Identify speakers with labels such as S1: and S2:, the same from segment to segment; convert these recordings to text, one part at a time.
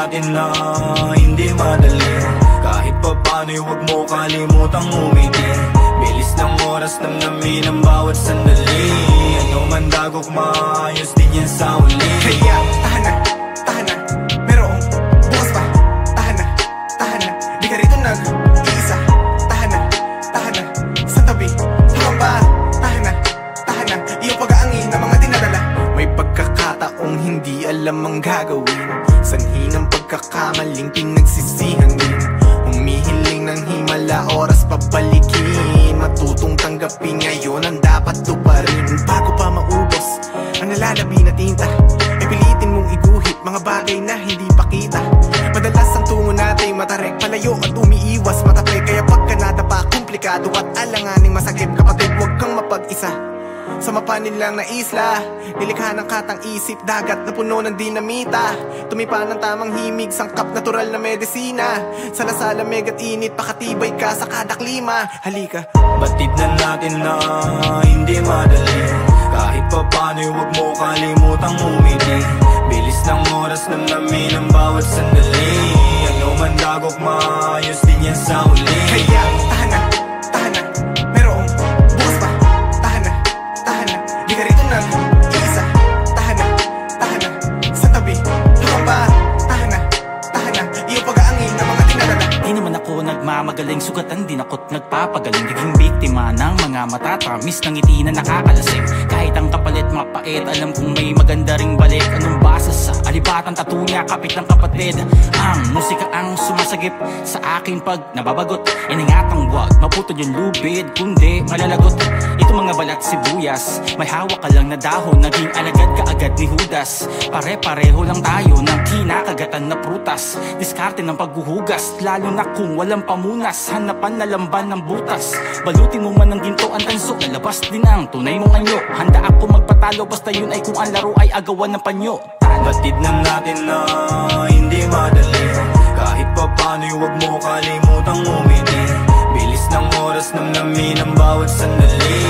S1: natin na hindi madali. Kahit pa paano'y huwag mo kalimutang umiti. Bilis ng oras, namnamin ang bawat sandali. Ano man dagok, maayos din yan sa uli.
S2: Kaya tahan na, merong bukas pa. Tahan na, di ka rito nag-iisa. Tahan na, sa tabi habang ba. Tahan na, iyong pag-aangin na mga dinadala. May pagkakataong hindi alam ang gagawin. Sanhi ng pagkakamaling pinagsisihan din. Humihiling ng himala, oras pabalikin. Matutong tanggapin ngayon ang dapat tuparin. Bago pa maubos ang nalalabi na tinta, pilitin mong iguhit mga bagay na hindi pakita. Madalas ang tungo natin matarek, palayo at umiiwas matapik. Kaya pagka nadapa, komplikado at alanganing masakit. Kapatid, huwag kang mapag-isa sa mapanin lang na isla. Nilikha ng katang isip, dagat na puno ng dinamita. Tumipa ng tamang himig, sangkap natural na medisina. Salasala megat init, pakatibay ka sa kada klima. Halika,
S1: batid na natin na hindi madali. Kahit pa paano'y huwag mo kalimutang umiti. Bilis ng oras, namnamin ang bawat sandali. Ano man dagok, maayos din yan sa uli.
S2: Kaya tahan na, merong bukas pa. Tahan na, di ka rito nag-iisa. Tahan na, sa tabi habang ba. Tahan na, iyong pag-aangin na mga dinadala.
S3: Di naman ako nagmamagaling, sugatan din ako't nagpapagaling. Naging biktima ng mga matatamis ng ngiti na nakakalasing. Kahit ang kapalit mapait, alam kong may maganda ring balik. Anong basa sa alibatang tattoo niya, kapit ng kapatid. Ang musika ang sumasagip sa akin pag nababagot. Iningatang wag maputol yung lubid, kundi malalagot. Ito mga balat sibuyas, may hawak ka lang na dahon. Naging alagad ka agad ni Judas. Pare-pareho lang tayo ng kinakagatan na prutas. Diskarte ng paghuhugas, lalo na kung walang pamunas. Hanapan na lamban ng butas. Balutin mo man ng ginto ang tanso, lalabas din ang tunay mong anyo. Handa ako magpatalo, basta yun ay kung ang laro ay agawan ng panyo.
S1: Batid na natin na hindi madali. Kahit pa paano'y huwag mo kalimutang umiti. Bilis ng oras, namnamin ang bawat sandali.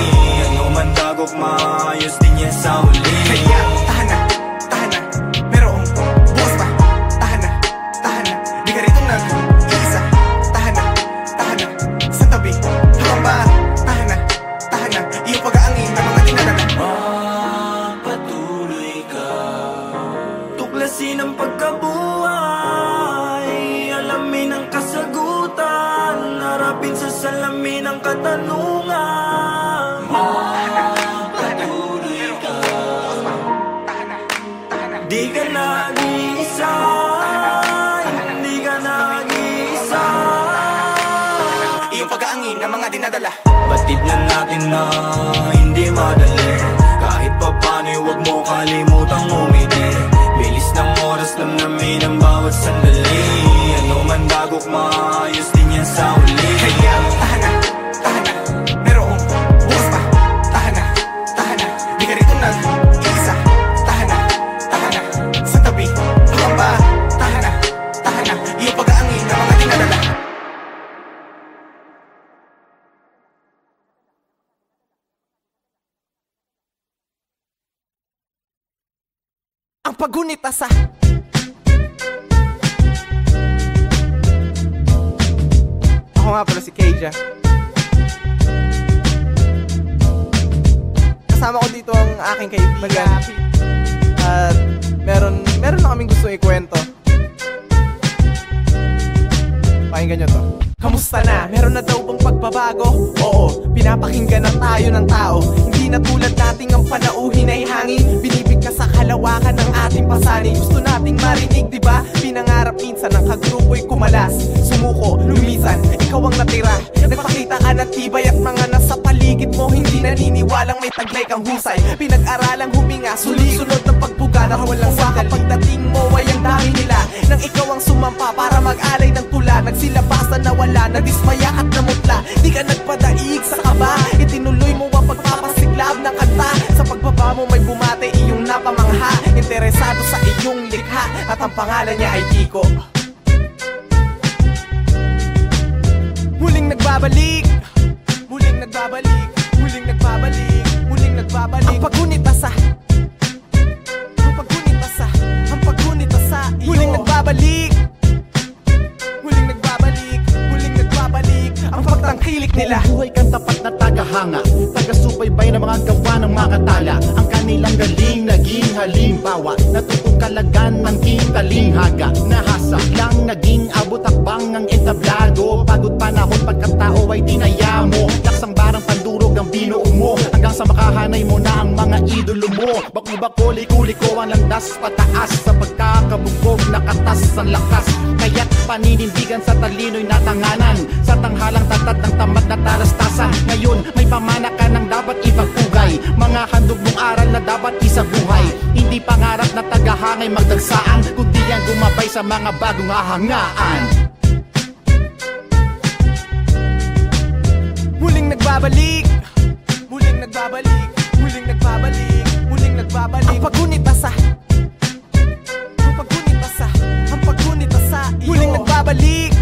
S1: Ano man dagok, maayos din yan sa uli.
S2: Kaya tahan na, merong bukas pa. Tahan na, di ka rito nag-iisa. Tahan na, sa tabi habang ba. Tahan na, iyong pag-aangin na mga dinadala.
S1: Magpatuloy ka, tuklasin ang pagkabuhay. Alamin ang kasagutan, harapin sa salamin ang katanungan. Magpatuloy ka, di ka nag-iisa. Hindi ka nag-iisa.
S2: Iyong pag-aangin na mga dinadala.
S1: Batid na natin na hindi madali. Kahit pa paano'y huwag mo kalimutang umiti. Bilis ng oras, namnamin ang bawat sandali. Ano man dagok, maayos din yan sa uli.
S2: Kaya tahan na, merong bukas pa. Tahan na, di ka rito nag-iisa. Tahan na, sa tabi habang ba. Tahan na, iyong pag-aangin na mga dinadala. Ang paggunita sa ako nga pala si Keija. Kasama ko dito ang aking kaibigan. At meron na kaming gusto ikwento. Pakinggan nyo to. Kamusta na? Meron na daw bang pagbabago? Oo, pinapakinggan na tayo ng tao. Hindi na tulad nating ang panauhin ay hangin. Binibig ka sa kalawakan ng ating pasanin. Gusto nating marinig, diba? Pinangarap minsan ng kagrupo'y kumalas. Sumuko, lumisan, ikaw ang natira. Nagpakita ka ng tibay at mga nasa paligid mo hindi naniniwalang may taglay kang husay. Pinag-aralang huminga, sunod ng pagbuga na walang saka. Pagdating mo ay ang dami nila nang ikaw ang sumampa para mag-alay ng tula. Nagsilabasan na wala, nadismaya at namutla. Di ka nagpadaig sa kaba, itinuloy mo ang pagpapasiklab ng kanta. Sa pagbaba mo may bumate iyong napamangha. Interesado sa iyong likha at ang pangalan niya ay Kiko. Muling nagbabalik, muling nagbabalik, muling nagbabalik, muling nagbabalik. Ang paggunita sa, ang paggunita sa, ang paggunita sa iyo. Muling nagbabalik, pagtangkilik nila.
S4: Buong buhay kang tapat na tagahanga, taga-subaybay ng mga gawa ng mga tala. Ang kanilang galing naging halimbawa, natutong kalagan ng talinghaga. Nahasa lang naging abot akbang ang entablado. Pagod panahon pagkatao ay dinaya mo. Laksang barang pandurog ang binuo mo, hanggang sa makahanay mo na ang mga idolo mo. Bako-bako, liko-liko ang landas pataas, sa pagkakabugbog nakatas ang lakas. Kaya't paninindigan sa talino'y natanganan, sa tanghalang tatad ng tamad na talastasan. Ngayon may pamana ka ng dapat ipagpugay, mga handog mong aral na dapat isabuhay. Hindi pangarap na tagahangay magdagsaan, kundi yan gumabay sa mga bagong ahangaan.
S2: Muling nagbabalik, muling nagbabalik, muling nagbabalik, muling nagbabalik. Ang paggunit-asa, ang paggunit-asa, ang paggunit-asa. Muling nagbabalik,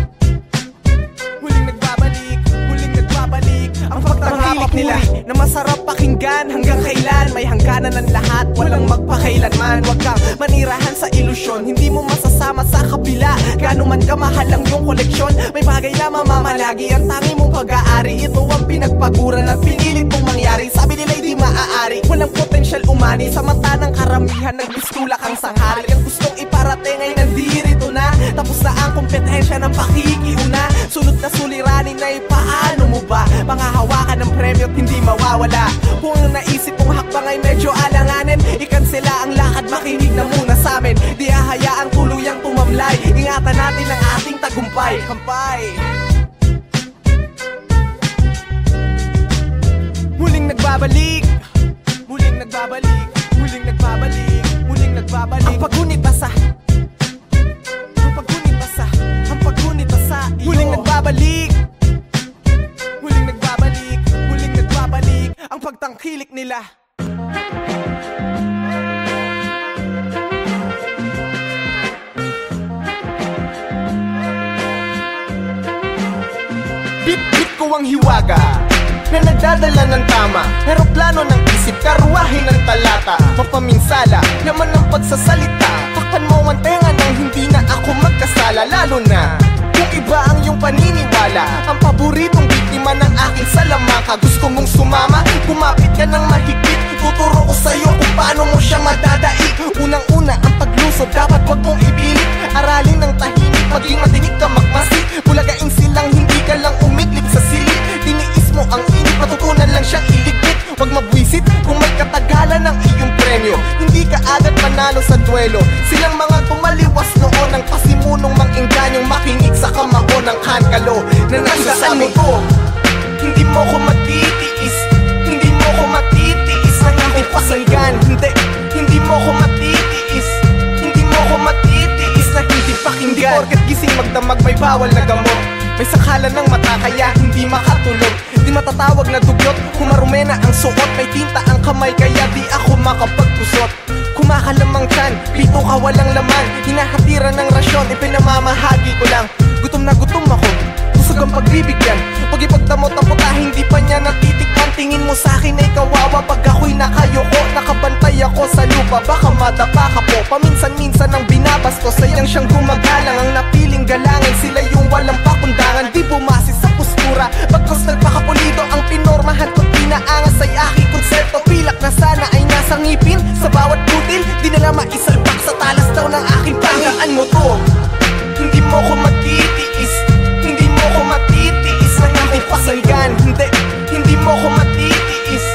S2: muling nagbabalik, muling nagbabalik. Ang pagtangkilik nila na masarap pakinggan. Hanggang kailan may hangganan ng lahat, walang magpakailanman. Huwag kang manirahan sa ilusyon, hindi mo masasama sa kabila. Gaano man kamahal ang iyong koleksyon, may bagay na mamamalagi ang tangi mong pag-aari. Ito ang pinagpaguran at pinilit mong mangyari. Sabi nila'y di maaari, walang potensyal umani. Samanta ng karamihan, nagpistula kang sanghari. Ang gustong iparating ay nandirito na, tapos na ang kompetensya ng pakikiuna. Sunod na suliranin na paano mo ba pangahawakan ng premyo at hindi mawawala. Kung ang naisip mong hakbang ay medyo alanganin, ikansela ang lakad, makinig na muna sa amin. Di hahayaan tuluyang tumamlay, ingatan natin ang ating tagumpay. Kampay. Muling nagbabalik, muling nagbabalik, muling nagbabalik, muling nagbabalik. Ang paggunit-asa, ang paggunit-asa, ang paggunit-asa. Muling nagbabalik, muling nagbabalik, muling nagbabalik. Ang pagtangkilik nila. Bit-bit ko ang hiwaga na nagdadala ng tama, eroplano ng isip, karuwahe ng talata. Mapaminsala, laman ng pagsasalita, takpan mo ang tenga nang hindi na ako magkasala. Lalo na kung iba ang iyong paniniwala, ang paboritong biktima ng aking salamaka. Gusto mong sumama, kumapit ka ng mahigpit, tuturo ko sa'yo kung paano mo siya madadaig. Unang-una ang paglusob, dapat wag mong ipilit. Aralin ng tahimik, maging matinig ka magmasid. Bulagain silang hindi ka lang umidlip sa silid. Tiniis mo ang init, matutunan lang siyang iligpit. Wag mabwisit kung may katagalan ng iyong premyo, hindi ka agad panalo sa duelo. Silang mga tumaliwas noon ang pasimunong mang-ingganyong makinig sa kamao ng kankalo na nagsasabi ko, hindi mo ko matitiis, hindi mo ko matitiis ang aking pasanggan. Hindi mo ko matitiis, hindi mo ko matitiis na hindi pakinggan. Hindi porket gising magdamag may bawal na gamot, may sakalan ng mata kaya hindi makatulog. Di matatawag na dugyot, kumarume na ang suot. May tinta ang kamay kaya di ako makapagpusot. Kumakalamang tiyan, pito ka walang laman. Hinahatiran ng rasyon, ipinamamahagi ko lang. Gutom na gutom ako, busog ang pagbibigyan. Pag ipagdamot ang puta, hindi pa niya natitikman. Tingin mo sa'kin ay kawawa pag ako'y nakayoko. Nakabantay ako sa lupa, baka madapa ka po. Paminsan-minsan ang binabastos, sayang siyang gumagalang. Ang napiling galangan, sila yung walang pakundangan. Di bumasi sa postura, pagkos nagpakapulido. Ang pinormahan ko't pinaangas ay aking konserto. Pilak na sana ay nasa ngipin, sa bawat putil. Di na lang maisalpak sa talas daw ng aking pangaan mo to. Hindi mo ko matitiis, hindi mo ko matitiis ang aking pasanggan. Hindi mo ko matitiis,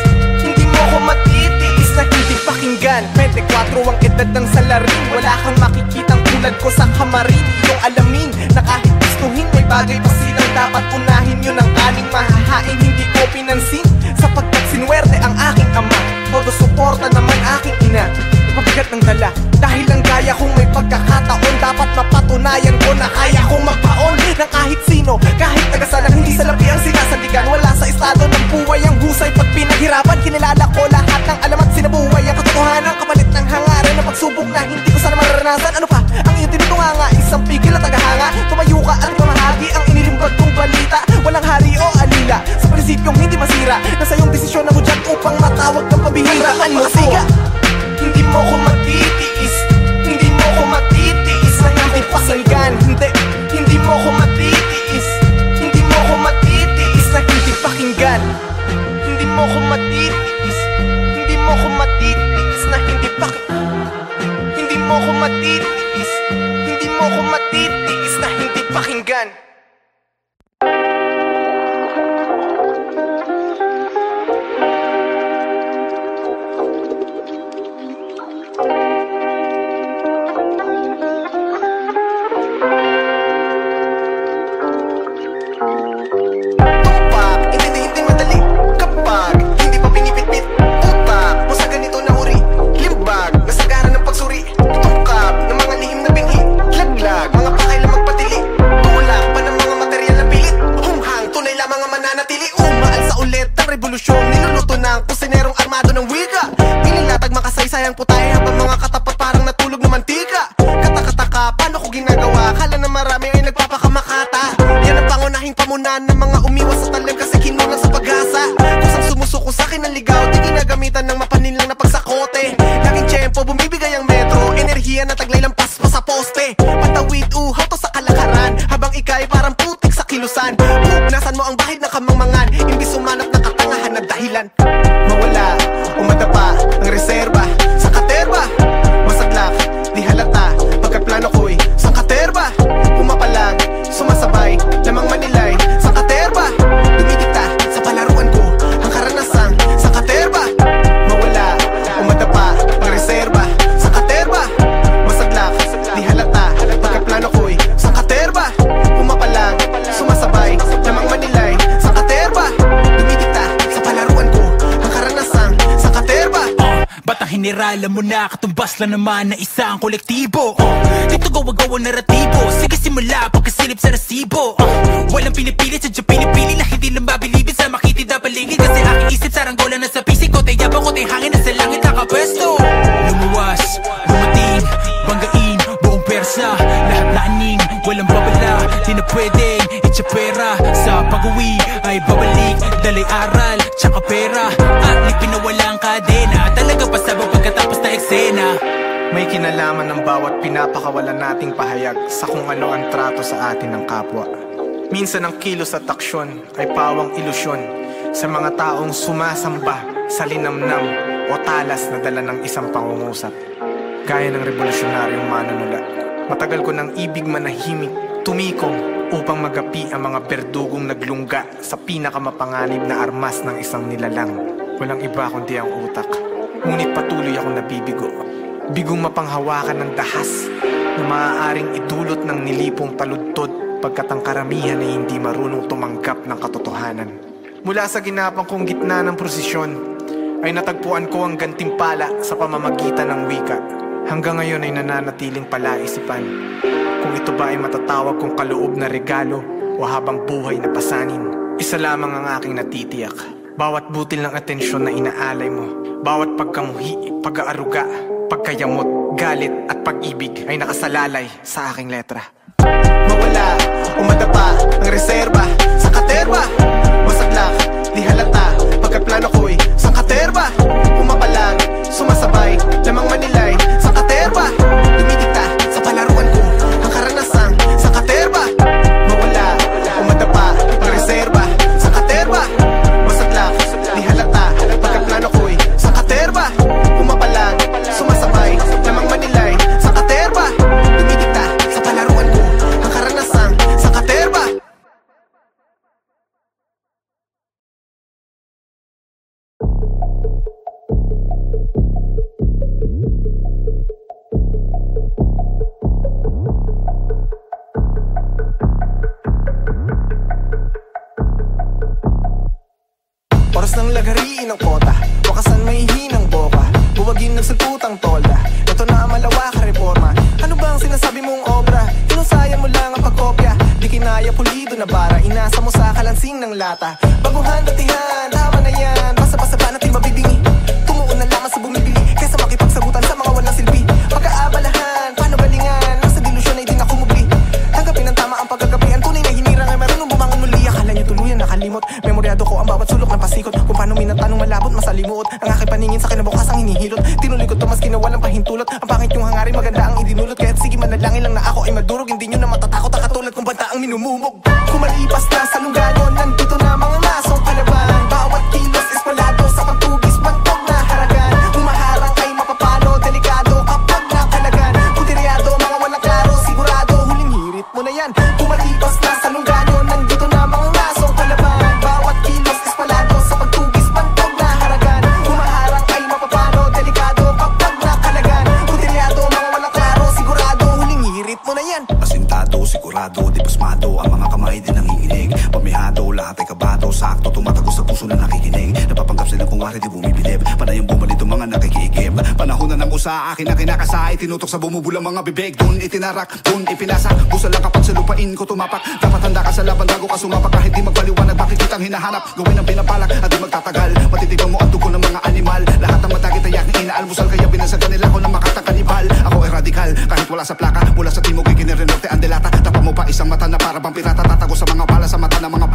S2: hindi mo ko matitiis na hindi pakinggan. 24 ang edad ng salarin, wala kang makikitang tulad ko sa kamarin. Iyong alamin na kahit gustuhin, may bagay pa silang dapat unahin. Yun ang aning mahahain, hindi ko pinansin, sapagkat sinwerte ang aking ama. Todo suporta naman aking ina, ipabigat ng dala. Dahil ang gaya kong may pagkakataon, dapat mapatunayan ko na kaya kong magpaon ng kahit sino, kahit tagasalang hindi salapi ang sinasandigan. Wala sa estado ng buhay ang husay pag pinaghirapan. Kinilala ko lahat ng alam at sinabuhay ang katotohanan, kapalit ng hangarin na pagsubok na hindi ko sana mararanasan. Ano pa ang iyong tinutunganga, isang pigil at tagahanga. Tumayo ka at mamahagi ang inilimbag kong balita. Walang hari o alila, sa prinsipyong hindi masira. Nasa iyong desisyon na hudyat upang matawag kang pabihiraan mo to. Hindi mo ko matitiis, hindi mo ko matitiis ang aking pasanggan. Hindi mo ko matitiis, hindi mo ko matitiis na Pamunan ng mga umiwas sa talim kasi kinulang sa pag-asa. Kusang sumusuko sa akin ng ligaw, di ginagamitan ng mapaninlang na pagsakote. Laking tiyempo, bumibigay ang metro, enerhiya na taglay lampas pa sa poste. Patawid, uhaw to sa kalakaran, habang ika'y parang putik sa kilusan. Nasan mo ang bahid na kamangmangan, imbis sumanap ng katangahan na dahilan. Mawala o madapa ang reserba sa katerba. Masaglak, di halata, pagkat plano ko'y sa katerba. Pumapalag, sumasabay, lamang manilay sa katerba. Dumidikta sa palaruan ko ang karanasang sa katerba. Mawala o madapa ang reserba sa katerba. Masaglak, di halata, pagkat plano ko'y sa katerba. Pumapalag, sumasabay, lamang manilay sa katerba. Dumidikta sa palaruan ko ang karanasang sa katerba.
S3: Batang general mo na katumbas lang naman na isang kolektibo. Dito gawa-gawa naratibo, sige simula pagkasilip sa resibo. Walang pinipilit, sadya pinipili na hindi lang mabilibin sa makitid na paligid. Kasi aking isip saranggola na sa pisik ko, tayabang ko tay hangin na sa langit nakapwesto. Lumuwas, dumating, banggain, buong persa. Lahat laaning, walang babala, di na pwedeng itsapera. Sa pag-uwi ay babalik, dalay aral, tsaka pera. At lipin na walang kadena, talaga pasabang pagkatapos na eksena.
S2: May kinalaman ng bawat pinapakawalan nating pahayag sa kung ano ang trato sa atin ng kapwa. Minsan ang kilos at aksyon ay pawang ilusyon sa mga taong sumasamba sa linamnam o talas na dala ng isang pangungusap. Gaya ng revolusyonaryong manunula, matagal ko ng ibig manahimik, tumikong upang magapi ang mga berdugong naglungga sa pinakamapanganib na armas ng isang nilalang. Walang iba kundi ang utak, ngunit patuloy akong nabibigo. Bigong mapanghawakan ng dahas na maaaring idulot ng nilipong taludtod pagkat ang karamihan ay hindi marunong tumanggap ng katotohanan. Mula sa ginapang kong gitna ng prosesyon ay natagpuan ko ang gantimpala sa pamamagitan ng wika. Hanggang ngayon ay nananatiling palaisipan kung ito ba ay matatawag kong kaloob na regalo o habang buhay na pasanin. Isa lamang ang aking natitiyak: bawat butil ng atensyon na inaalay mo, bawat pagkamuhi, pag-aaruga, pagkayamot, galit at pag-ibig ay nakasalalay sa aking letra. Mawala o madapa ang reserba sa katerba. Masaglak, di halata, pagkat plano ko'y sa katerba. Pumapalag, sumasabay, lamang manilay sa katerba. Dumidikta sa palaruan ko ang karanasang sa katerba. Mawala o madapa ang reserba sa katerba. Masaglak, di halata, pagkat plano ko'y sa katerba. Pumapalag, sumasabay, lamang manilay sa katerba. Dumidikta sa palaruan ko ang karanasang sa katerba. Oras ng lagariin ng kota, wakasan may hinang boka, buwagin ng sulputang tolda. Ito na ang malawak na reforma. Ano ba ang sinasabi mong obra? Hinusaya mo lang ang pagkopya, di kinaya pulido na bara, inasa mo sa kalansing ng lata. Baguhan, datihan, tama na yan, basta-basta ba natin mabibingi? Tumuon na lamang sa bumibili, kaysa makipagsagutan sa mga walang silbi. Pagkaabalahan, paano galingan, nasa dilusyon ay di na kumubli. Tanggapin ang tama ang pagkagapian, tunay na hinirang ay marunong bumangon muli. Akala niyo tuluyan nakalimot, memoryado ko ang bawat sulok ng pasikot. Kung paano minatanong malabot, masalimuot ang aking paningin sa kinabukasang hinihilot. Tinuloy ko to mas ginawalang pahintulot, ang pangit yung hangarin maganda ang idinulot. Kaya't sige manalangin lang na ako ay madurog, hindi nyo na matatakot ang katulad kung banta ang minumumog. Kumalipas na sa lungganyo, nandito na mga nasong palaban. Bawat kilos espalado sa pagtugis, bantog na haragan. Humaharang ay mapapalo, delikado kapag nakalagan. Puntiryado, mga walang klaro, sigurado huling hirit mo na yan. Kumalipas na sa lungganyo, nandito na mga nasong palaban. Bawat kilos espalado sa pagtugis, bantog na haragan. Humaharang ay mapapalo, delikado kapag nakalagan. Puntiryado, mga walang klaro, sigurado huling hirit mo na yan.
S5: Asintado, sigurado, di pasmado, ang mga kamay din nanginginig. Pamihado, lahat ay kabado, sakto, tumatagos sa puso na nakikinig. Napapanggap silang kung wari di bumibilib, panayang bumalito mga nakikiigib. Panahon na ng usa, akin na kinakasay, tinutok sa bumubulang mga bibig. Dun itinarak, dun ipinasa, busa lang kapag sa lupain ko tumapak. Dapat handa ka sa laban bago ka sumapak, kahit di magpaliwanag bakit kitang hinahanap. Gawin ang pinabalak at di magtatagal, matitigang mo ang dugo ng mga animal. Lahat ang matagit ay aking inaalmusal, kaya binasag nila ko ng makatakanibal. Ako ay radikal, kahit wala sa plaka, mula sa timog ay kinirinorte ang delata. Tapa mo pa isang mata na para bang pirata, tatago sa mga bala sa mata ng mga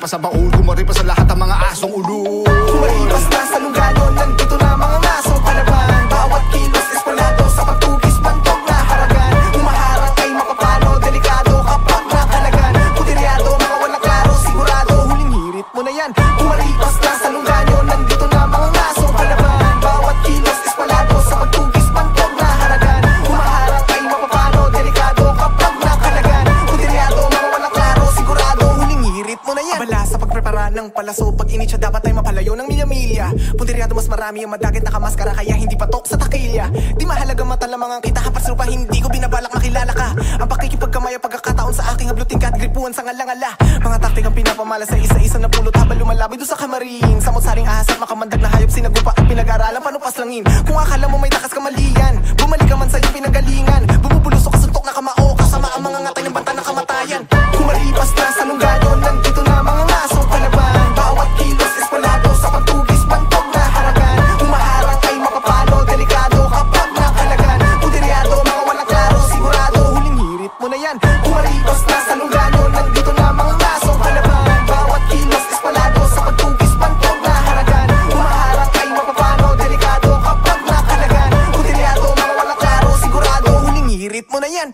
S5: pa sa baul, kumari pa sa lahat ng mga asong ulo.
S2: Kumalipas na sa lunggayo, nandito na mga ngasong palaban. Bawat kilos esplanado sa pagtugis, pantog na haragan. Humaharang ay mapapano, delikado kapag nakalagan. Puteryado, mga walang klaro, sigurado huling hirit mo na yan. Kumalipas na sa lunggayo, nandito na mga ngasong palaban. Bawat kilos esplanado sa pagtugis, pantog na haragan. Humaharang ay mapapano, delikado kapag nakalagan. Puteryado, mga walang klaro, sigurado huling hirit mo na yan. Abala sa pagprepara ng palaso, pag initya dapat ay mapalayo ng milya-milya. Punteryado mas marami ang madagit nakamaskara, kaya hindi patok sa takilya. Di mahalaga mata lamang ang kita, hapas lupa hindi ko binabalak makilala ka. Ang pakikipagkamay pagkakataon sa aking hablutin ka at gripuan sa ngalangala. Mga taktik ang pinapamala sa isa-isa na pulot habang lumalabay doon sa kamarin. Samot-saring ahas at makamandag na hayop, sinagupa at pinag-aralan panupas langin. Kung akala mo may takas kamalian, bumalik ka man sa iyong pinanggalingan. Bumubulusok ka suntok na kamao, kasama ang mga ngatay ng banta ng kamatayan. Kumalipas na sa lunggayo, nandito na mga ngasong palaban. Bawat kilos esplanado sa pagtugis, pantog na haragan. Humaharang ay mapapano, delikado kapag nakalagan. Puteryado, mga walang klaro, sigurado huling hirit mo na yan. Kumalipas na sa lunggayo, nandito na mga ngasong palaban. Bawat kilos esplanado sa pagtugis, pantog na haragan. Humaharang ay mapapano, delikado kapag nakalagan. Puteryado, mga walang klaro, sigurado huling hirit mo na yan.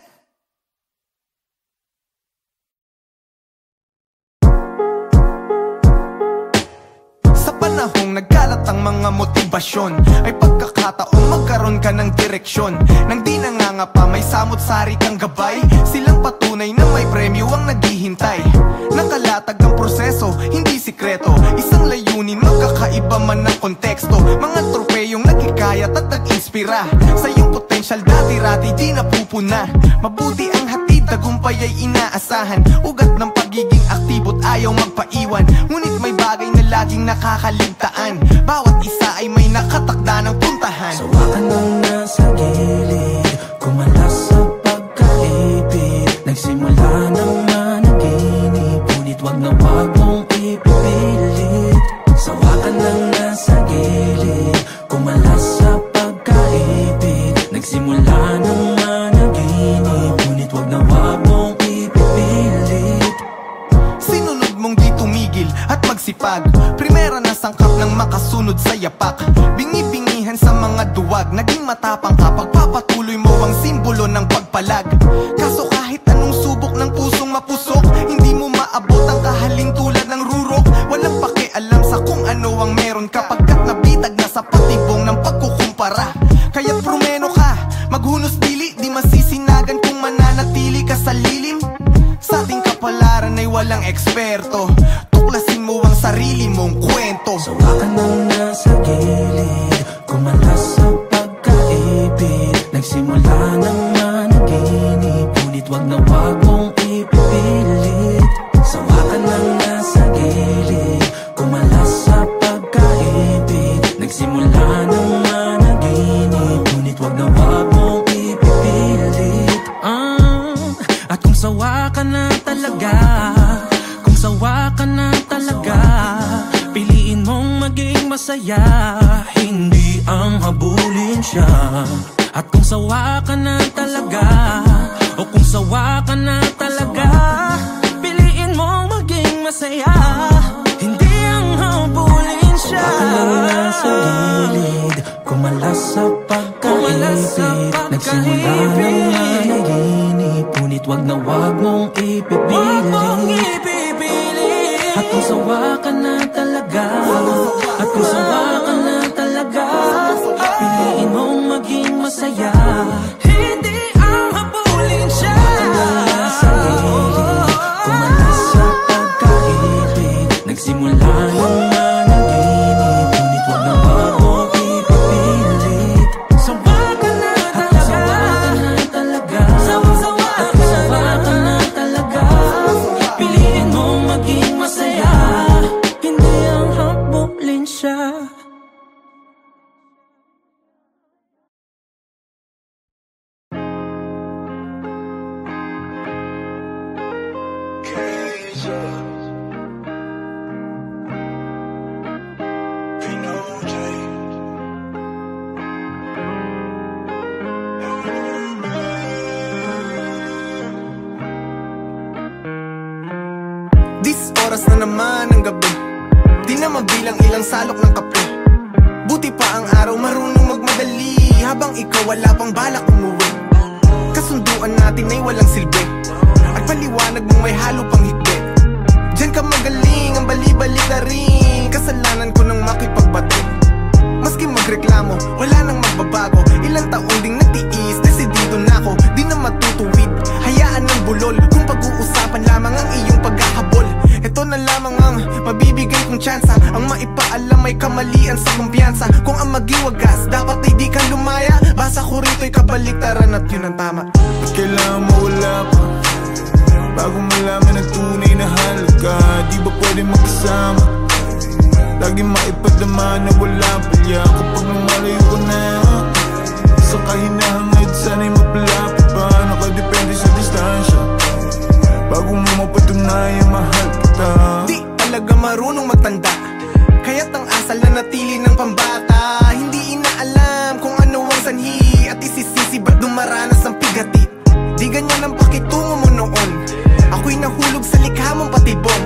S2: Panahong nagkalat ang mga motibasyon, ay pagkakataong magkaroon ka ng direksyon. Nang di nangangapa, may samot-sari kang gabay. Silang patunay na may premyo ang naghihintay. Nakalatag ang proseso, hindi sikreto. Isang layunin, magkakaiba man ang konteksto. Mga tropeyong nagkikayat at nag-inspira. Sa iyong potensyal dati-rati di napupuna. Mabuti ang hatid, tagumpay ay inaasahan. Ugat ng pagiging aktibo't ayaw magpaiwan. Ngunit may bagay na laging nakakaligtaan. Bawat isa ay may nakatakda ng puntahan.
S1: Sawa ka nang nasa gilid, kumalas sa pagkaipit. Nagsimula ng managinip, ngunit wag na wag mong ipipilit. Sawa ka nang nasa gilid, kumalas sa pagkaipit. Nagsimula ng managinip, ngunit wag na wag mong ipipilit.
S2: Sinunod mong di tumigil at magsipag. Primera na sangkap ng makasunod sa yapak. Bingi-bingihan sa mga duwag, naging matapang ka. Pagpapatuloy mo ang simbolo ng pagpalag. Kaso kahit anong subok ng pusong mapusok, hindi mo maabot ang kahaling tulad ng rurok. Walang pakialam sa kung ano ang meron ka, pagkat nabitag na sa patibong ng pagkukumpara. Kaya't prumeno ka, maghunos dili, di masisinagan kung mananatili ka sa lilim. Sa ating kapalaran ay walang eksperto, tuklasin mo ang sarili mong kwento.
S1: Sawa ka nang nasa gilid, kumalas sa pagkaipit. Nagsimula ng managinip, ngunit wag na wag mong ipipilit. Sawa ka nang nasa gilid, kumalas sa pagkaipit. Nagsimula ng managinip, ngunit wag na wag mong ipipilit. At kung sawa ka na talaga, kung sawa ka na talaga, piliin mong maging masaya, hindi ang habulin siya. At kung sawa ka na talaga, o kung sawa ka na talaga, piliin mong maging masaya, hindi ang habulin siya. Sawa ka lang nasa gilid, kumalas sa pagkaipit. Nagsimula ng managinip, ngunit wag na wag mong ipipilit. At kung sawa ka na talaga, at kung sawa ka na talaga, piliin mong maging masaya, hindi ang habulin siya. Sawa ka lang nasa gilid, kumalas sa pagkaipit. Nagsimula ng managinip, ngunit wag na wag mong ipipilit. Sawa ka na talaga, at kung sawa ka na talaga, piliin mong maging masaya, hindi ang habulin siya.
S2: oras na naman ng gabi. Di na mabilang ilang salok ng kape. Buti pa ang araw marunong magmadali, habang ikaw wala pang balak umuwi. Kasunduan natin ay walang silbi, at paliwanag mong may halo pang higpit. Diyan ka magaling, ang bali-balik na rin. Kasalanan ko nang makipagbati. Maski magreklamo, wala nang magbabago. Ilang taon ding nagtiis, desidido na ako. Di na matutuwid, hayaan ng bulol. Kung pag-uusapan lamang ang iyong paghahabol, ito na lamang ang mabibigay kong tsansa. Ang maipaalam may kamalian sa kumpiyansa. Kung ang magiwagas, dapat ay di ka lumaya. Basa ko rito'y kabaliktaran at yun ang tama.
S6: Kailangan mo wala pa bago malaman ang tunay na halaga. Di ba pwede magkasama? Lagi maipadama na wala palya. Kapag lumalayo ko na sa kahinahangad, sana'y mapalapit pa. Nakadepende sa distansya bago mo mapatunayang mahal kita.
S2: Di talaga marunong magtanda, kaya't ang asal na natili ng pambata. Hindi inaalam kung ano ang sanhi, at isisisi ba't dumaranas ang pigati. Di ganyan ang pakitungo mo noon, ako'y nahulog sa likha mong patibong.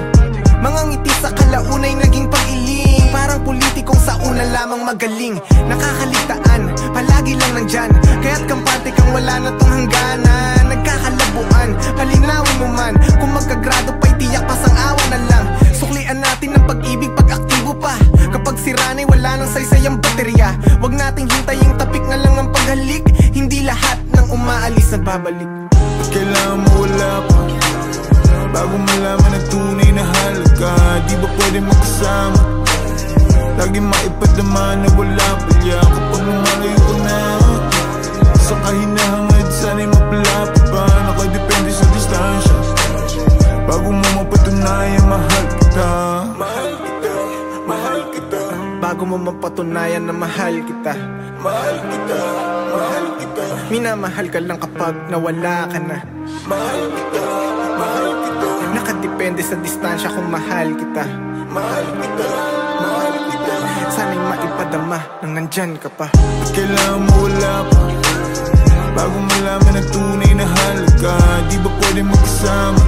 S2: Mga ngiti sa kalaunay naging pag-iling, parang politikong sa una lamang magaling. Nakakaligtaan, palagi lang nandyan, kaya't kampante kang wala na tong hangganan. Nagkakalabuan, palinawin mo man, kung magkagrado pa'y tiyak pasang-awa na lang. Suklian natin ng pag-ibig pag-aktibo pa, kapag siranay wala nang saysay ang baterya. Huwag nating hintaying tapik na lang ang paghalik, hindi lahat ng umaalis nagbabalik.
S6: Kailangan mo wala pa bago malaman ang tunay na halaga. Di ba pwede magkasama? Lagi maipadama na wala palya. Kapag lumalayo ko na sa kahinahangad, sana'y mapalapit pa. Nakadepende sa distansya bago mo mapatunayan mahal kita.
S2: Mahal kita, mahal kita. Bago mo mapatunayan na mahal kita. Mahal kita, mahal kita. Minamahal ka lang kapag nawala ka na. Mahal kita, mahal kita. Nakadepende sa distansya kung mahal kita. Mahal kita, mahal kita. Sana'y maipadama nang nandyan ka pa.
S6: Kailangan mo wala pa bago malaman ang tunay na halaga. Di ba pwede magkasama?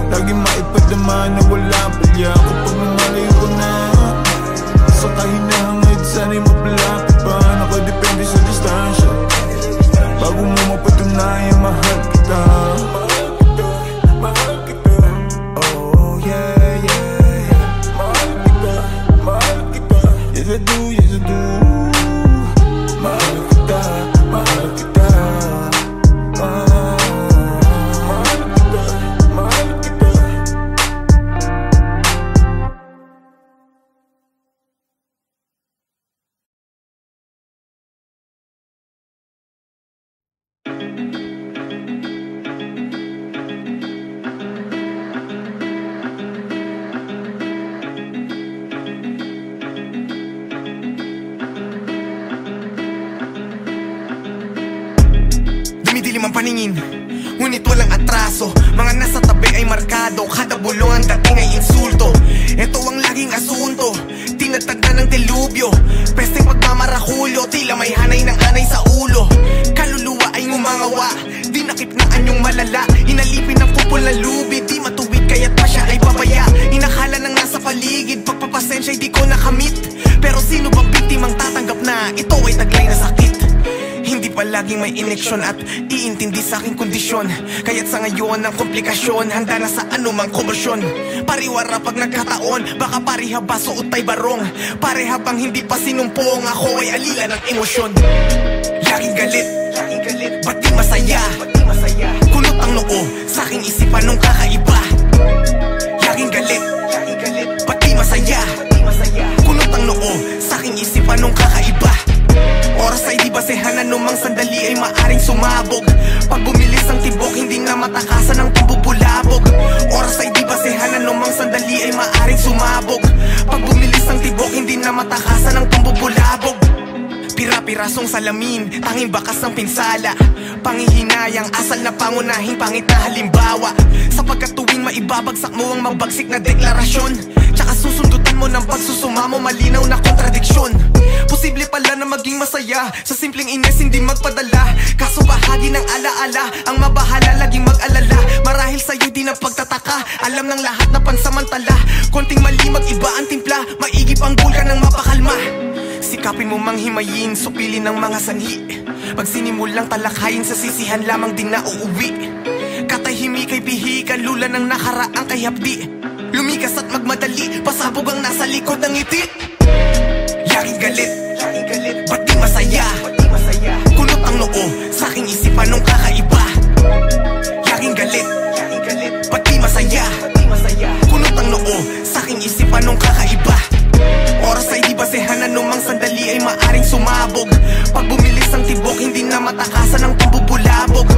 S6: Lagi maipadama na wala palya. Kapag lumalayo ko na sa kahinahangad, sana'y mapalapit pa. Nakadepende sa distansya bago mo mapatunayan mahal kita.
S2: Mahal kita, mahal kita. Oh yeah, yeah, yeah. Mahal kita, mahal kita.
S6: Yes I do, yes I do.
S2: Mahal kita, mahal kita. Mahal kita, mahal kita. Dumidilim ang paningin, ngunit walang atraso. Mga nasa tabi ay markado, kada bulong ang dating ay insulto. Ito ang laging asunto, tinatag na ng delubyo. Pesteng pagmamarakulyo, tila may hanay ng anay sa ulo. Kaluluwa ay ngumangawa, dinakip na anyong malala. Inalipin ng kupol na lubi, di matuwid kaya't pa siya ay babaya. Inakala ng nasa paligid, pagpapasensya'y di ko nakamit. Pero sino bang biktimang tatanggap na ito ay taglay na sakit? Hindi pa laging may ineksyon at iintindi sa aking kondisyon. Kaya't sa ngayon ang komplikasyon, handa na sa anumang komosyon. Pariwara pag nagkataon, baka pareha ba suot ay barong. Pareha bang hindi pa sinumpong, ako ay alila ng emosyon. Laging galit, ba't di masaya? Kulot ang noo sa aking isipan nung kakaiba. Laging galit, ba't di masaya? Kulot ang noo sa aking isipan nung kakaiba. Oras ay di basehan, anumang sandali ay maaring sumabog. Pag bumilis ang tibok, hindi na matakasan ang pambubulabog. Oras ay di basehan, anumang sandali ay maaring sumabog. Pag bumilis ang tibok, hindi na matakasan ang pambubulabog. Pira-pirasong salamin, tanging bakas ng pinsala. Pangihinayang asal na pangunahing pangit na halimbawa. Sapagkat tuwing maibabagsak mo ang mabagsik na deklarasyon, tsaka susundutan mo ng pagsusumamo, malinaw na kontradiksyon. Posible pala na maging masaya sa simpleng ines, hindi magpadala. Kaso bahagi ng alaala, ang mabahala laging mag-alala. Marahil sa'yo di na pagtataka, alam ng lahat na pansamantala Sikapin mo mang himayin, supilin ng mga sanhi. Pag sinimulang talakayin, sa sisihan lamang din na uuwi. Katahimik ay pihikan, lula ng nakaraang kay hapdi. Lumikas at magmadali, pasabog ang nasa likod ng ngiti. Laging galit, ba't di masaya? Kulot ang noo, sa aking isipan nung kakaiba. Laging galit, ba't di masaya? Kulot ang noo, sa aking isipan nung kakaiba. Oras ay di basehan, anumang sandali ay maaring sumabog. Pag bumilis ang tibok, hindi na matakasan ang pambubulabog.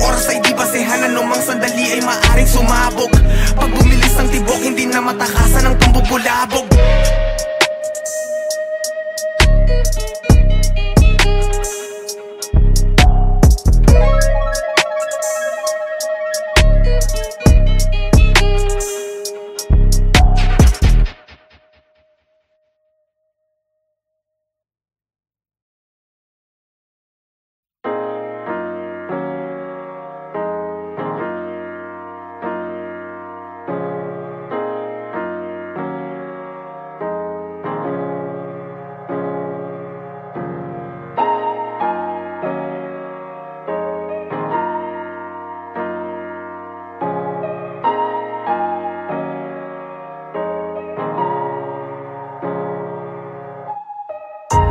S2: Oras ay di basehan, anumang sandali ay maaring sumabog. Pag bumilis ang tibok, hindi na matakasan ang pambubulabog.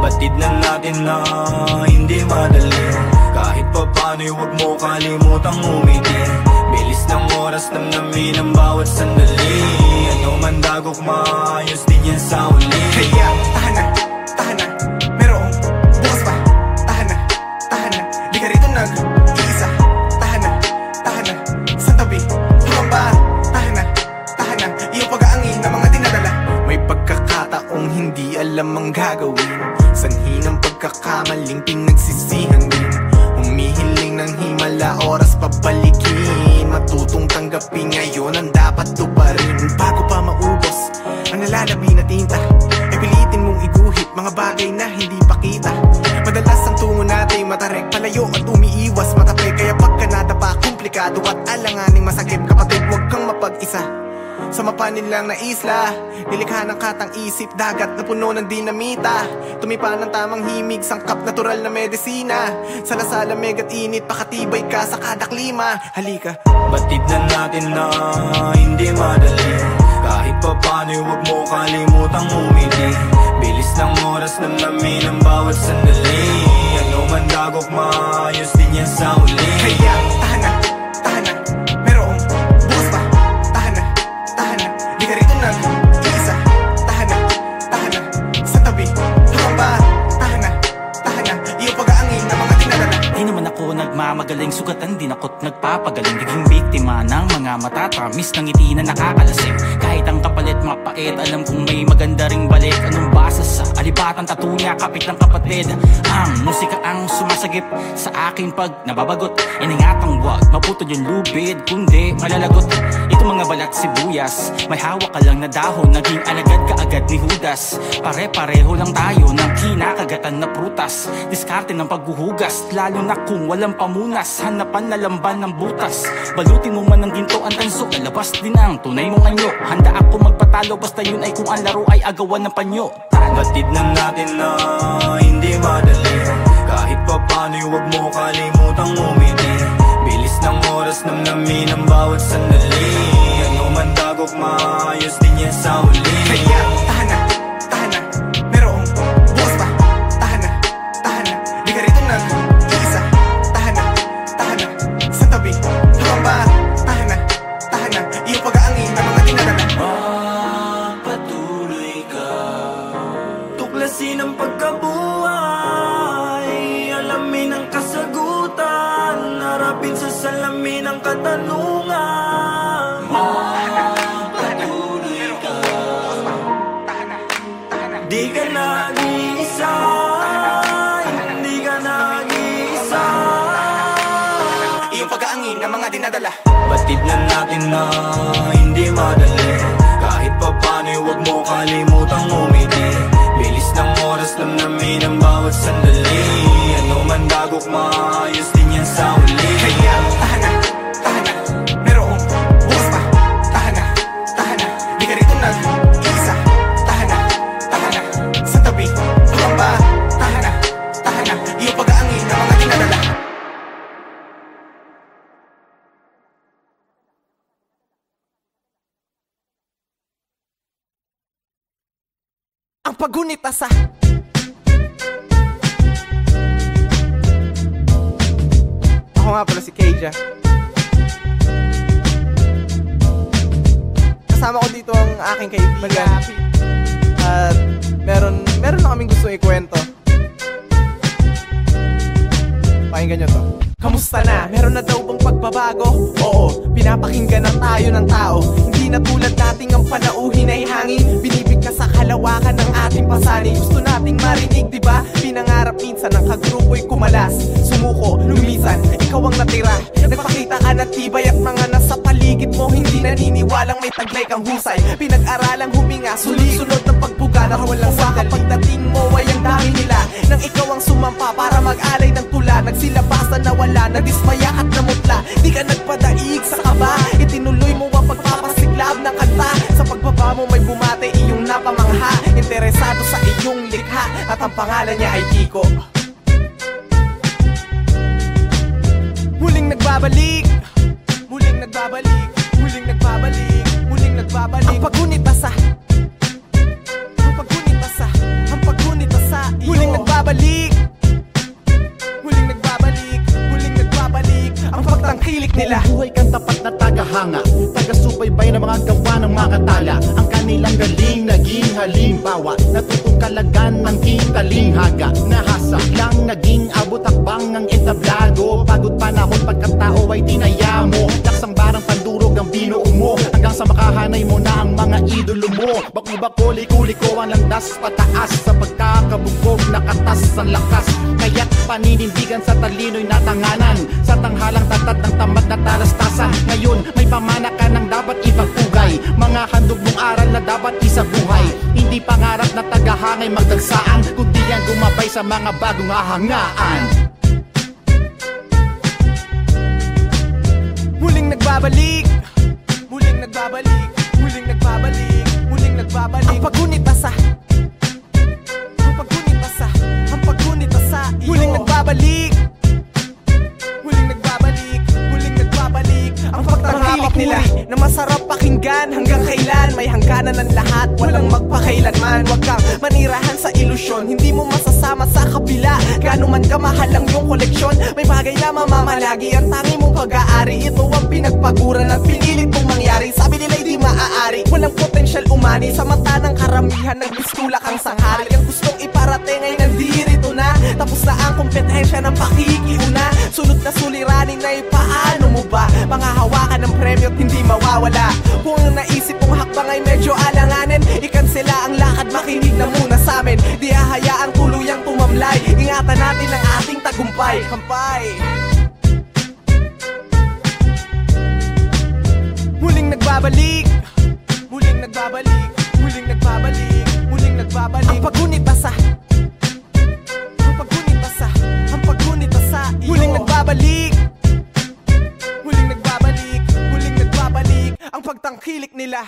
S1: Batid na natin na hindi madali. Kahit pa paano'y huwag mo kalimutang umiti. Bilis ng oras, namnamin ang bawat sandali. Ano man dagok, maayos din yan sa uli.
S2: Kaya tahan na, merong bukas pa. Tahan na, di ka rito nag-iisa. Tahan na, sa tabi, habang ba? Tahan na, iyong pag-aangin na mga dinadala. May pagkakataong hindi alam ang gagawin. Sanhi ng pagkakamaling pinagsisihan din. Humihiling ng himala, oras pabalikin. Matutong tanggapin ngayon ang dapat tuparin. Bago pa maubos ang nalalabi na tinta, e pilitin mong iguhit mga bagay na hindi pakita. Madalas ang tungo natin matarek, palayo at umiiwas matape. Kaya pagka nadapa, komplikado at alanganing masakit. Kapatid, huwag kang mapag-isa sa mapanin lang na isla. Nilikha ng katang isip, dagat na puno ng dinamita. Tumipa ng tamang himig, sangkap natural na medisina. Salasala megat init, pakatibay ka sa kada klima. Halika,
S1: batid na natin na hindi madali. Kahit pa paano'y huwag mo kalimutang umiti. Bilis ng oras, namnamin ang bawat sandali. Ano man dagok, maayos din yan sa uli.
S2: Kaya tahan na, merong bukas pa. Tahan na, di ka rito nag-iisa. Tahan na, sa tabi, habang ba? Tahan na, iyong pag-aangin na mga dinadala.
S3: Di naman ako nagmamagaling, sugatan din ako't nagpapagaling. Naging biktima ng mga matatamis ng ngiti na nakakalasing. Kahit ang kapalit mapait, alam kong may maganda ring balik. Anong basa sa alibatan, tattoo niya, kapit ng kapatid. Ang musika ang sumasagip sa akin pag nababagot. Iningatang wag maputol yung lubid, kundi malalagot. Ito mga balat sibuyas, may hawak ka lang na dahon. Naging alagad ka agad ni Judas. Pare-pareho lang tayo ng kinakagatan na prutas. Diskarte ng paghuhugas, lalo na kung walang pamunas. Hanapan na lamban ng butas. Balutin mo man ng ginto ang tanso, lalabas din ang tunay mong anyo. Handa ako magpatalo, basta yun ay kung ang laro ay agawan ng panyo.
S1: Batid na natin na hindi madali. Kahit pa paano'y huwag mo kalimutang umiti. Bilis ng oras, namnamin ang bawat sandali. Ano man dagok, maayos din yan sa uli.
S2: Kaya tahan na, merong bukas pa. Tahan na, di ka rito nag-iisa. Tahan na, sa tabi, habang ba? Tahan na, iyong pag-aangin na mga dinadala.
S1: Magpatuloy ka, tuklasin ang pagkabuhay, alamin ang kasagutan, harapin sa salamin ang katanungan. Magpatuloy ka, di ka nag-iisa, hindi ka nag-iisa.
S2: Iyong pag-aangin na mga dinadala.
S1: Batid na natin na hindi madali. Kahit pa paano'y huwag mo kalimutang umiti. Bilis ng oras, namnamin ang bawat sandali. Ano man dagok, maayos din yan sa uli.
S2: Kaya tahan na, merong bukas pa. Tahan na, di ka rito nag-iisa. Tahan na, sa tabi, habang ba? paggunita sa ako nga pala si Keija. Kasama ko dito ang aking kaibigan. At meron na kaming gusto ikwento. Pakinggan nyo to. Kamusta na? Meron na daw bang pagbabago? Oo, pinapakinggan na tayo ng tao. Hindi na tulad dating ang panauhin ay hangin. Binibigkas sa kalawakan ng ating pasanin. Gusto nating marinig, diba? Pinangarap minsan ng kagrupo'y kumalas. Sumuko, lumisan, ikaw ang natira. Nagpakita ka ng tibay at mga nasa paligid mo hindi naniniwalang may taglay kang husay. Pinag-aralang huminga, sunod ng pagbuga na walang sandali. Pagdating mo ay ang dami nila nang ikaw ang sumampa para mag-alay ng tula. Nagsilabasan na wala, nadismaya at namutla. Di ka nagpadaig sa kaba, itinuloy mo ang pagpapasiklab ng kanta. Sa pagbaba mo may bumate iyong napamangha. Interesado sa iyong likha at ang pangalan niya ay Kiko. Muling nagbabalik, muling nagbabalik, muling nagbabalik, muling nagbabalik. Ang paggunita sa, ang paggunita sa, ang paggunita sa iyo. Muling nagbabalik, muling nagbabalik, muling nagbabalik. Ang pagtangkilik nila.
S4: Buhay kang tapat na tagahanga, taga-subaybay ng mga gawa ng mga tala. Ang kanilang galing naging halimbawa, natutong kalagan ng talinghaga. Nahasa lang naging abot akbang ng entablado. Pagod panahon pagkatao ay dinaya mo. Laksang barang pandurog ang binuo mo, hanggang sa makahanay mo na ang mga idolo mo. Bako-bako, liko-liko ang landas pataas, sa pagkakabugog nakatas ang lakas. Kaya't paninindigan sa talino'y natanganan, sa tanghalang tatat ng tamad na talastasan. Ngayon may pamana ka ng dapat ipagpugay, mga handog mong aral na dapat isabuhay. Hindi pangarap na tagahangay magdagsaan, kundi yan gumabay sa mga bagong ahangaan.
S2: Muling nagbabalik, muling nagbabalik, muling nagbabalik, muling nagbabalik. Ang paggunita sa, ang paggunita sa, ang paggunita sa iyo. Muling nagbabalik, muling nagbabalik, muling nagbabalik. Ang pagtangkilik nila na masarap pakinggan. Hanggang kailan may hangganan ng lahat, walang magpakailanman. Huwag kang manirahan sa ilusyon, hindi mo masasama sa kabila. Gaano man kamahal ang iyong koleksyon, may bagay na mamamalagi ang tangi mong pag-aari. Ito ang pinagpaguran at pinilit mong mangyari. Sabi nila'y di maaari, walang potensyal umani. Sa mata ng karamihan, nagbistula kang sanghari. Ang gustong iparating ay nandirito na, tapos na ang kompetensya ng pakikiuna. Sunod na suliranin na paano mo ba pangahawakan ng premyo at hindi mawawala. Kung ang naisip mong hakbang ay medyo alanganin, ikansela ang lakad, makinig na muna sa amin. Di hahayaang tuluyang tumamlay, ingatan natin ang ating tagumpay. Kampay. Muling nagbabalik, muling nagbabalik, muling nagbabalik, muling nagbabalik. Ang paggunita sa, ang paggunita sa, ang paggunita sa iyo. Muling nagbabalik, muling nagbabalik, muling nagbabalik. Ang pagtangkilik nila.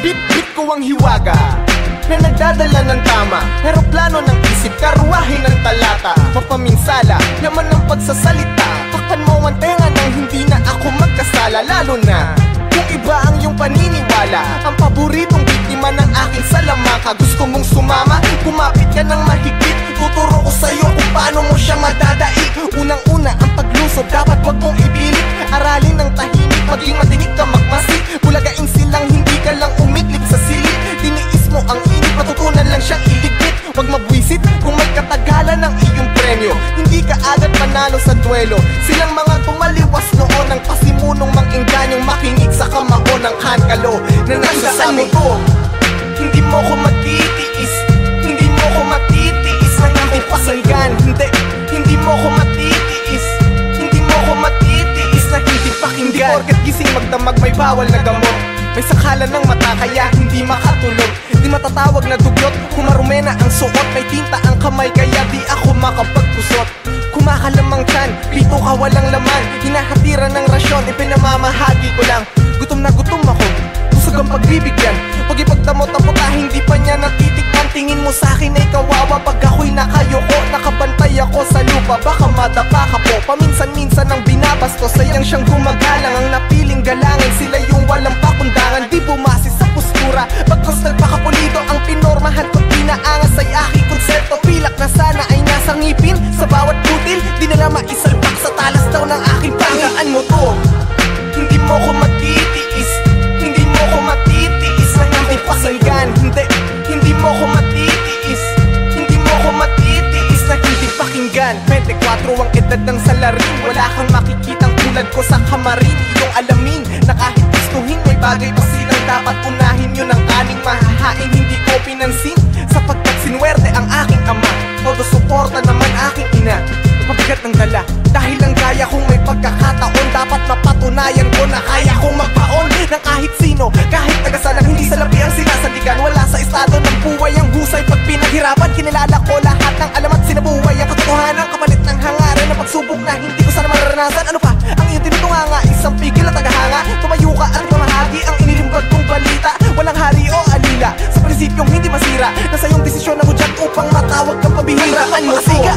S2: Bit-bit ko ang hiwaga na nagdadala ng tama, eroplano ng isip, karuwahe ng talata. Mapaminsala, laman ng pagsasalita, takpan mo ang tenga nang hindi na ako magkasala. Lalo na kung iba ang iyong paniniwala, ang paboritong biktima ng aking salamaka. Gusto mong sumama, kumapit ka ng mahigpit, tuturo ko sa'yo kung paano mo siya madadaig. Unang-una ang paglusob, dapat wag mong ipilit. Aralin ng tahimik, maging matinig ka magmasid. Bulagain silang hindi ka lang umidlip sa silid. Diniis mo ang init, matutunan lang siyang iligpit. Wag mabwisit kung may katagalan ng iyong premyo, hindi ka agad panalo sa duelo. Silang mga tumaliwas noon ang pasimunong mang-ingganyong makinig sa kamao ng hankalo na nagsasabi ko, hindi mo ko matitiis, hindi mo ko matitiis na hindi pakinggan. Hindi mo ko matitiis, hindi mo ko matitiis na hindi pakinggan. Hindi porket gising magdamag may bawal na gamot, may sakalan ng mata kaya hindi makatulog. Di matatawag na dugyot, kumarume na ang suot. May tinta ang kamay kaya di ako makapagkusot. Kumakalamang tiyan, pito ka walang laman. Hinahatiran ng rasyon, ipinamamahagi ko lang. Gutom na gutom ako, busog ang pagbibigyan. Pag ipagdamot ang puta, hindi pa niya natitikman. Tingin mo sa'kin ay kawawa pag ako'y nakayoko, nakabantay Buhay ako sa lupa, baka madapa ka po. Paminsan-minsan ang binabastos, sayang siyang gumagalang. Ang napiling galangan, sila yung walang pakundangan. Di bumase sa postura, bagkos nagpakapulido. Ang pinormahan ko't pinaangas ay aking konsepto. Pilak na sana ay nasa ngipin, sa bawat butil. Di na lang maisalpak sa talas daw ng aking pangaan mo to. Hindi mo ko matitiis, hindi mo ko matitiis na hindi pakinggan. Hindi mo ko matitiis, hindi mo ko matitiis na hindi pakinggan. 24 ang edad ng salarin, wala kang makikitang tulad ko sa kamarin. Iyong alamin na kahit gustuhin, may bagay pa silang dapat unahin. Yun ang aning mahahain, hindi ko pinansin, sapagkat sinwerte ang aking ama. Todo suporta naman aking ina. Mabigat ng dala, dahil ang gaya kong may pagkakataon. Dapat mapatunayan ko na kaya kong magpaon ng kahit sino, kahit tagasalang hindi salapi ang sinasandigan. Wala sa estado ng buhay ang husay pag pinaghirapan. Kinilala ko lahat ng alam at sinabuhay ang katotohanan, kapalit ng hangarin na pagsubok na hindi ko sana mararanasan. Ano pa ang iyong tinutunganga? Isang pigil at tagahanga. Tumayo ka at mamahagi ang inilimbag kong balita. Walang hari o alila, sa prinsipyong hindi masira. Nasa iyong desisyon ang hudyat upang matawag kang pabihira. Ano siga?